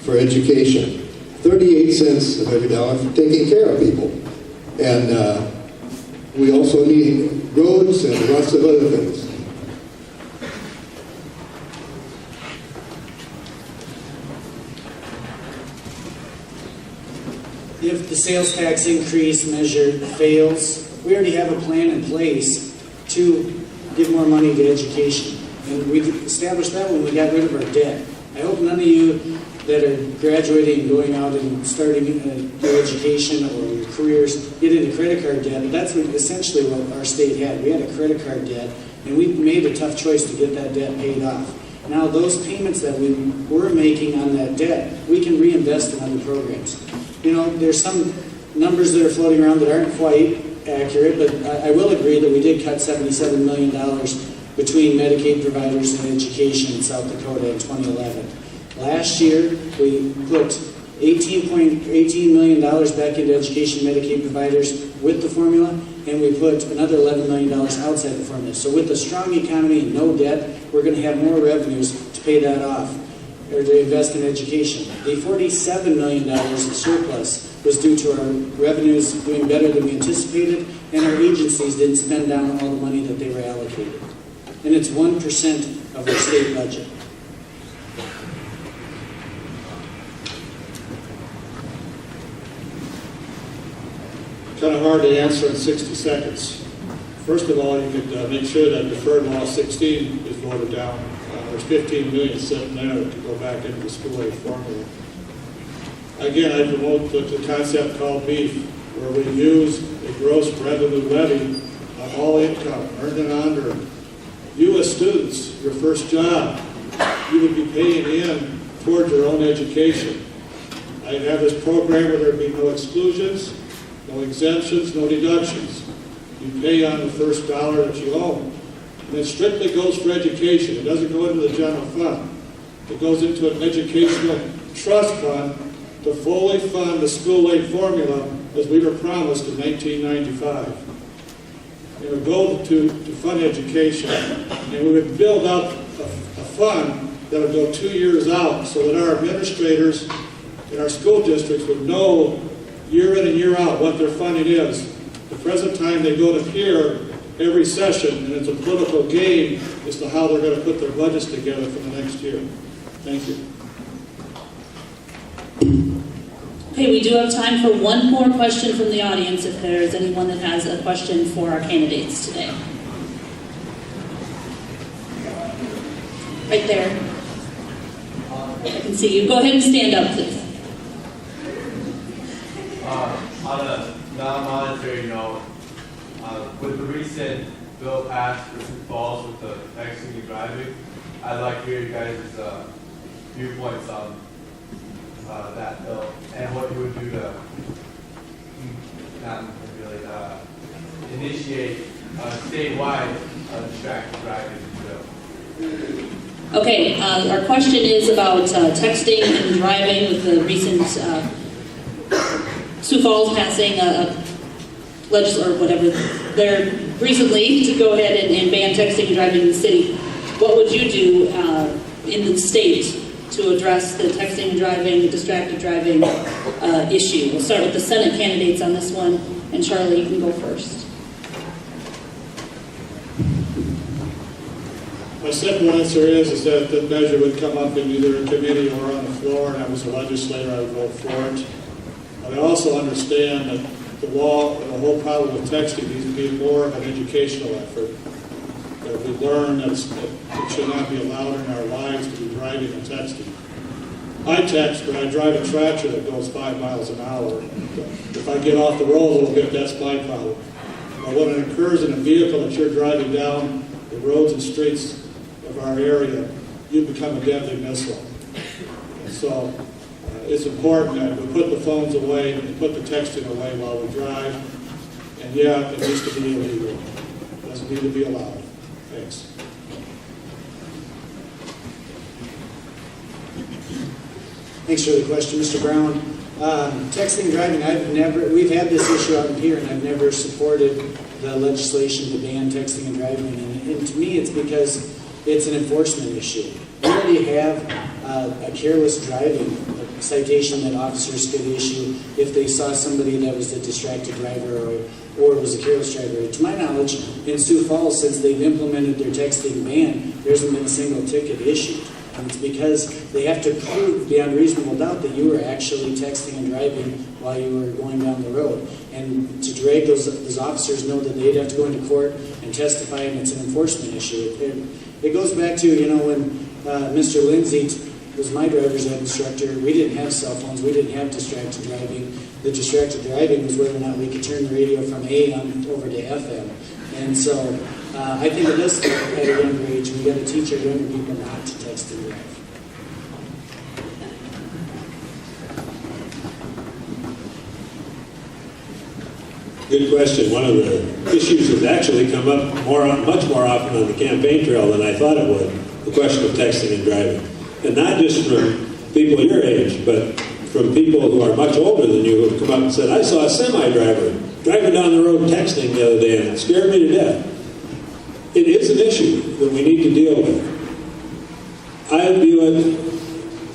S7: for education, 38 cents of every dollar for taking care of people. And we also need roads and lots of other things.
S4: If the sales tax increase measure fails, we already have a plan in place to give more money to education. And we established that when we got rid of our debt. I hope none of you that are graduating and going out and starting their education or your careers get into credit card debt. But that's essentially what our state had. We had a credit card debt, and we made a tough choice to get that debt paid off. Now those payments that we were making on that debt, we can reinvest in other programs. You know, there's some numbers that are floating around that aren't quite accurate, but I will agree that we did cut $77 million between Medicaid providers and education in South Dakota in 2011. Last year, we put $18 million back into education Medicaid providers with the formula, and we put another $11 million outside the formula. So with a strong economy and no debt, we're going to have more revenues to pay that off. or to invest in education. The $47 million in surplus was due to our revenues doing better than we anticipated, and our agencies didn't spend down all the money that they were allocated. And it's 1% of our state budget.
S3: Kind of hard to answer in 60 seconds. First of all, you could make sure that deferred law 16 is voted down. There's 15 million sitting there to go back into the school aid formula. Again, I promote the concept called BEEF, where we use a gross revenue levy on all income, earned and unearned. You as students, your first job, you would be paying in towards your own education. I have this program where there would be no exclusions, no exemptions, no deductions. You pay on the first dollar that you own. And it strictly goes for education. It doesn't go into the general fund. It goes into an educational trust fund to fully fund the school aid formula as we were promised in 1995. It would go to fund education, and we would build up a fund that would go 2 years out so that our administrators in our school districts would know year in and year out what their funding is. The present time they go to here every session, and it's a political game as to how they're going to put their budgets together for the next year. Thank you.
S2: Okay, we do have time for one more question from the audience if there is anyone that has a question for our candidates today. Right there. I can see you. Go ahead and stand up, please.
S10: On a non-monetary note, with the recent bill passed for Sioux Falls with the texting and driving, I'd like to hear you guys' viewpoints on that bill and what you would do to not really initiate a statewide distracted driving bill.
S2: Okay, our question is about texting and driving with the recent Sioux Falls passing a or whatever there recently to go ahead and ban texting and driving in the city. What would you do in the state to address the texting and driving, distracted driving issue? We'll start with the Senate candidates on this one, and Charlie, you can go first.
S3: My simple answer is that the measure would come up in either a committee or on the floor, and I was a legislator, I would vote for it. But I also understand that the law and the whole problem with texting needs to be more of an educational effort. That we learn that it should not be allowed in our lives to be driving and texting. I text, but I drive a tractor that goes 5 miles an hour. If I get off the road a little bit, that's my problem. But when it occurs in a vehicle that you're driving down the roads and streets of our area, you become a deadly missile. And so it's important that we put the phones away and put the texting away while we drive. And yeah, it needs to be illegal. It doesn't need to be allowed. Thanks.
S4: Thanks for the question, Mr. Brown. Texting and driving, we've had this issue out here, and I've never supported the legislation to ban texting and driving. And to me, it's because it's an enforcement issue. We already have a careless driving citation that officers could issue if they saw somebody that was a distracted driver or was a careless driver. To my knowledge, in Sioux Falls, since they've implemented their texting ban, there hasn't been a single ticket issued. And it's because they have to prove beyond reasonable doubt that you were actually texting and driving while you were going down the road. And to drag those officers know that they'd have to go into court and testify, and it's an enforcement issue. It goes back to, when Mr. Lindsay was my driver's ed instructor, we didn't have cell phones, we didn't have distracted driving. The distracted driving was whether or not we could turn the radio from AM over to FM. And so I think it does start at a younger age. We've got to teach our younger people not to text and drive.
S5: Good question. One of the issues has actually come up much more often on the campaign trail than I thought it would, the question of texting and driving. And not just from people your age, but from people who are much older than you who have come up and said, I saw a semi-driver driving down the road texting the other day, and it scared me to death. It is an issue that we need to deal with. I view it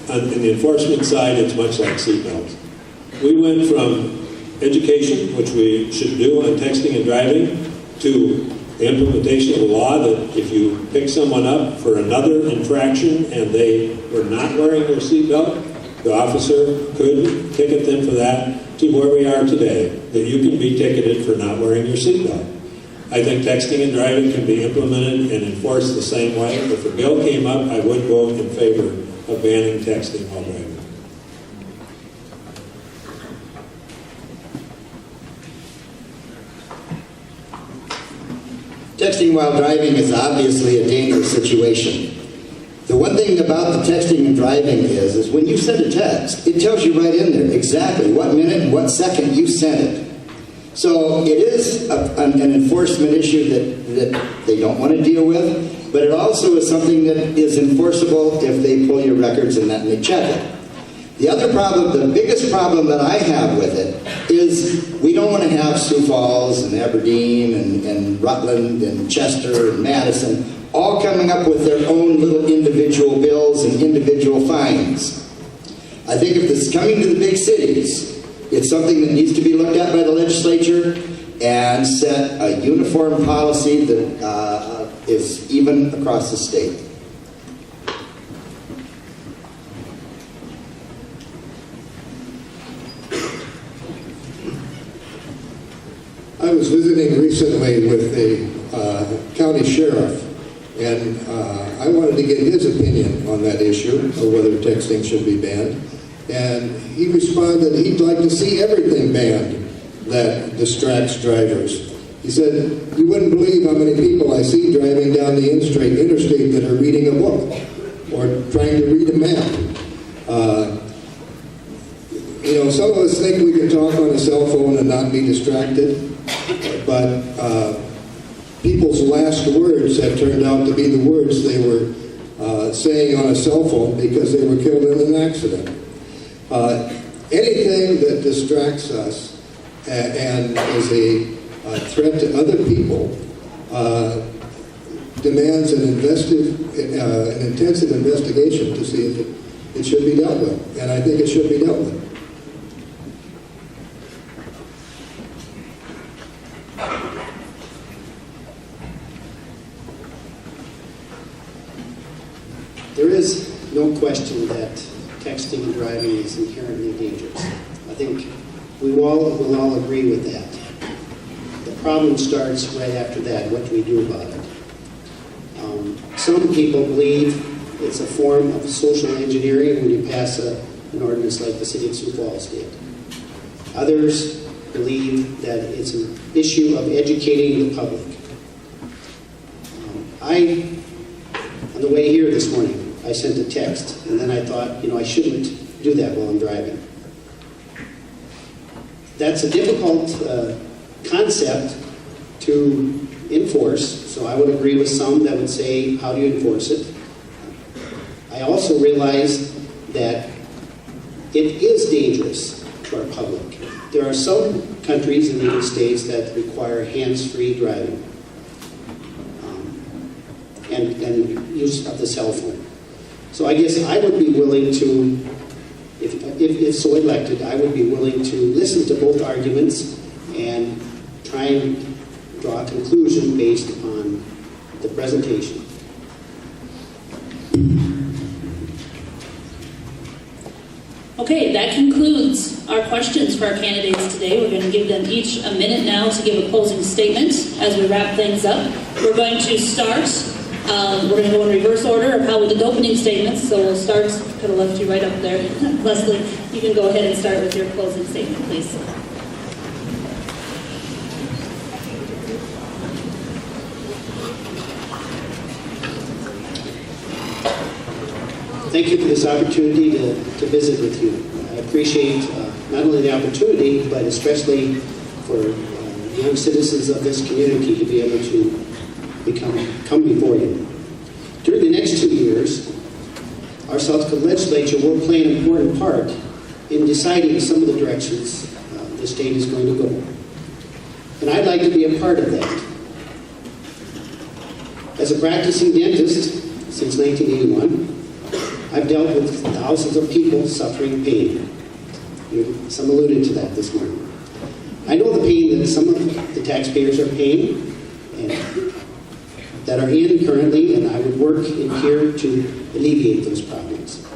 S5: in the enforcement side, it's much like seatbelts. We went from education, which we should do on texting and driving, to the implementation of the law that if you pick someone up for another infraction and they were not wearing their seatbelt, the officer could ticket them for that, to where we are today, that you can be ticketed for not wearing your seatbelt. I think texting and driving can be implemented and enforced the same way. If a bill came up, I would vote in favor of banning texting while driving.
S6: Texting while driving is obviously a dangerous situation. The one thing about the texting and driving is when you send a text, it tells you right in there exactly what minute and what second you sent it. So it is an enforcement issue that they don't want to deal with, but it also is something that is enforceable if they pull your records and they check it. The other problem, the biggest problem that I have with it is we don't want to have Sioux Falls and Aberdeen and Rutland and Chester and Madison all coming up with their own little individual bills and individual fines. I think if this is coming to the big cities, it's something that needs to be looked at by the legislature and set a uniform policy that is even across the state.
S7: I was visiting recently with a county sheriff, and I wanted to get his opinion on that issue of whether texting should be banned. And he responded he'd like to see everything banned that distracts drivers. He said, "You wouldn't believe how many people I see driving down the interstate that are reading a book or trying to read a map." Some of us think we can talk on a cell phone and not be distracted. But people's last words have turned out to be the words they were saying on a cell phone because they were killed in an accident. Anything that distracts us and is a threat to other people demands an intensive investigation to see if it should be dealt with. And I think it should be dealt with.
S8: There is no question that texting and driving is inherently dangerous. I think we will all agree with that. The problem starts right after that. What do we do about it? Some people believe it's a form of social engineering when you pass an ordinance like the city of Sioux Falls did. Others believe that it's an issue of educating the public. On the way here this morning, I sent a text, and then I thought, I shouldn't do that while I'm driving. That's a difficult concept to enforce, so I would agree with some that would say, how do you enforce it? I also realize that it is dangerous to our public. There are some countries in the United States that require hands-free driving and use of the cell phone. So I guess I would be willing to, if so elected, I would be willing to listen to both arguments and try and draw a conclusion based upon the presentation.
S2: Okay, that concludes our questions for our candidates today. We're going to give them each a minute now to give a closing statement as we wrap things up. We're going to start. We're going to go in reverse order of how we did the opening statements. So we'll start, could have left you right up there. Leslie, you can go ahead and start with your closing statement, please.
S8: Thank you for this opportunity to visit with you. I appreciate not only the opportunity, but especially for young citizens of this community to be able to come before you. During the next 2 years, our South Dakota legislature will play an important part in deciding some of the directions the state is going to go. And I'd like to be a part of that. As a practicing dentist since 1981, I've dealt with thousands of people suffering pain. Some alluded to that this morning. I know the pain that some of the taxpayers are paying and that are in currently, and I would work in here to alleviate those problems.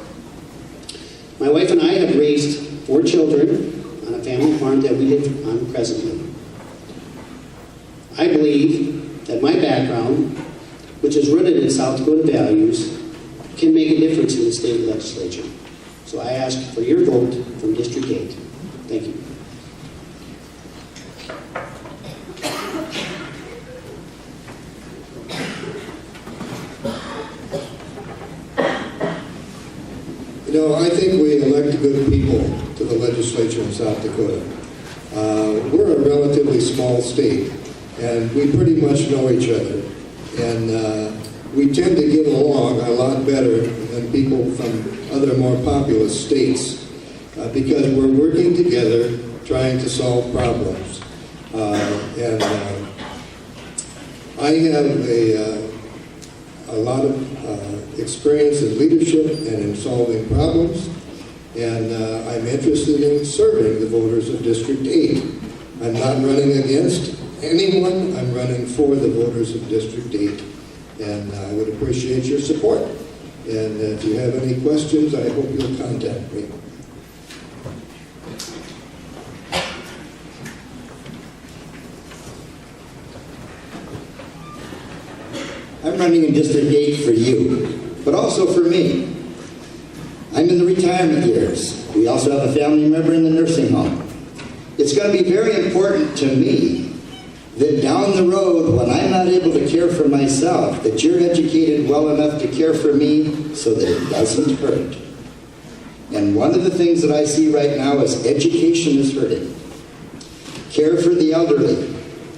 S8: My wife and I have raised 4 children on a family farm that we live on presently. I believe that my background, which is rooted in South Dakota values, can make a difference in the state legislature. So I ask for your vote from District 8. Thank you.
S7: You know, I think we elect good people to the legislature in South Dakota. We're a relatively small state, and we pretty much know each other. And we tend to get along a lot better than people from other more populous states because we're working together trying to solve problems. I have a lot of experience in leadership and in solving problems, and I'm interested in serving the voters of District 8. I'm not running against anyone, I'm running for the voters of District 8, and I would appreciate your support. And if you have any questions, I hope you'll contact me.
S6: I'm running in District 8 for you, but also for me. I'm in the retirement years. We also have a family member in the nursing home. It's going to be very important to me that down the road, when I'm not able to care for myself, that you're educated well enough to care for me so that it doesn't hurt. And one of the things that I see right now is education is hurting. Care for the elderly,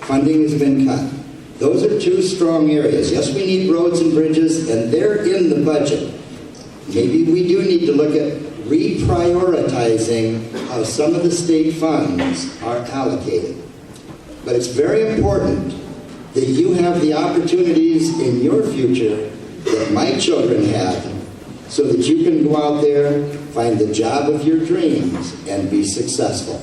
S6: funding has been cut. Those are 2 strong areas. Yes, we need roads and bridges, and they're in the budget. Maybe we do need to look at reprioritizing how some of the state funds are allocated. But it's very important that you have the opportunities in your future that my children had, so that you can go out there, find the job of your dreams, and be successful.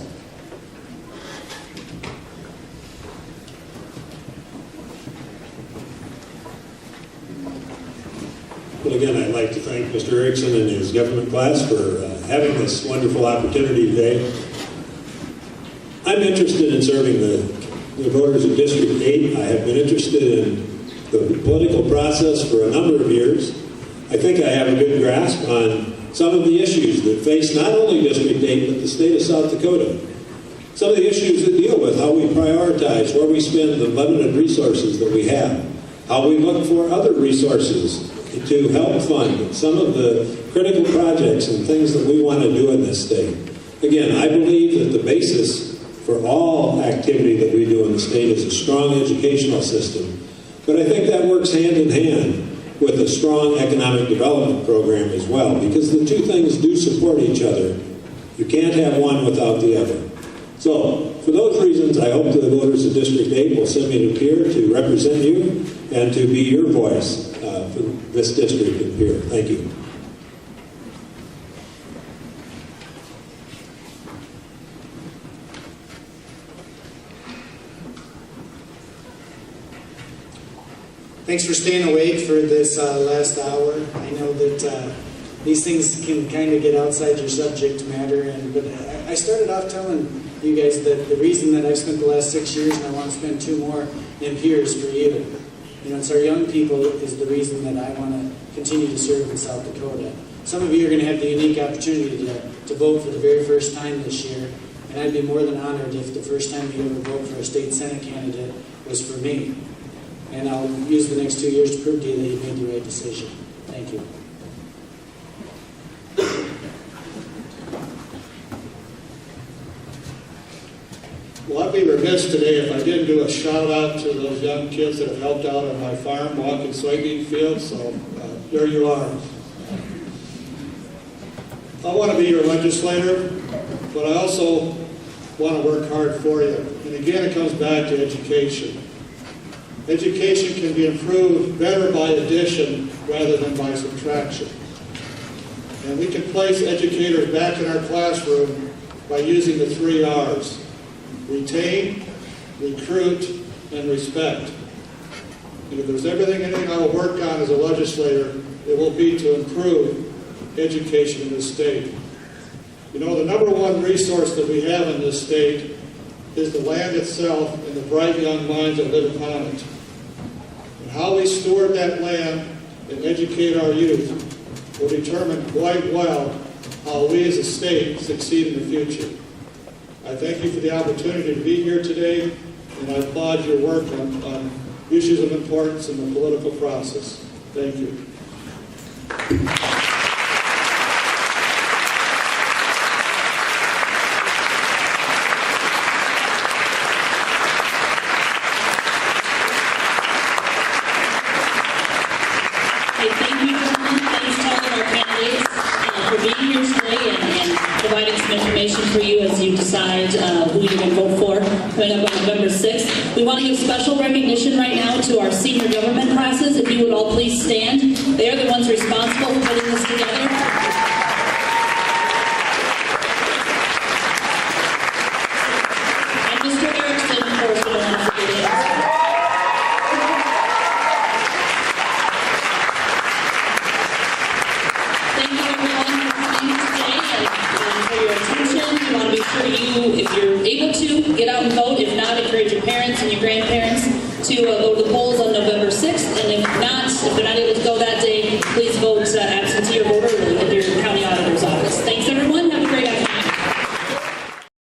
S5: Well, again, I'd like to thank Mr. Erickson and his government class for having this wonderful opportunity today. I'm interested in serving the voters of District 8. I have been interested in the political process for a number of years. I think I have a good grasp on some of the issues that face not only District 8, but the state of South Dakota. Some of the issues that deal with how we prioritize, where we spend the limited resources that we have, how we look for other resources to help fund some of the critical projects and things that we want to do in this state. Again, I believe that the basis for all activity that we do in the state is a strong educational system. But I think that works hand in hand with a strong economic development program as well, because the 2 things do support each other. You can't have one without the other. So, for those reasons, I hope the voters of District 8 will send me to Pierre to represent you and to be your voice for this district in Pierre. Thank you.
S4: Thanks for staying awake for this last hour. I know that these things can kind of get outside your subject matter, but I started off telling you guys that the reason that I've spent the last 6 years and I want to spend 2 more in here is for you. You know, it's our young people is the reason that I want to continue to serve in South Dakota. Some of you are going to have the unique opportunity to vote for the very first time this year, and I'd be more than honored if the first time you ever vote for a state Senate candidate was for me. And I'll use the next 2 years to prove to you that you made the right decision. Thank you.
S3: Well, I'd be remiss today if I didn't do a shout out to those young kids that have helped out on my farm walking soybean fields, so there you are. I want to be your legislator, but I also want to work hard for you. And again, it comes back to education. Education can be improved better by addition rather than by subtraction. And we can place educators back in our classroom by using the 3 R's: retain, recruit, and respect. And if there's anything I will work on as a legislator, it will be to improve education in this state. You know, the number one resource that we have in this state is the land itself and the bright young minds that live upon it. And how we steward that land and educate our youth will determine quite well how we as a state succeed in the future. I thank you for the opportunity to be here today, and I applaud your work on issues of importance in the political process. Thank you.
S2: Thank you, gentlemen. Thanks to all of our candidates for being here today and providing some information for you as you decide who you're going to vote for coming up on November 6th. We want to give special recognition right now to our senior government classes. If you would all please stand. They are the ones responsible for putting this together. And Mr. Erickson, of course, we don't want to forget him. If you're able to, get out and vote. If not, encourage your parents and your grandparents to go to the polls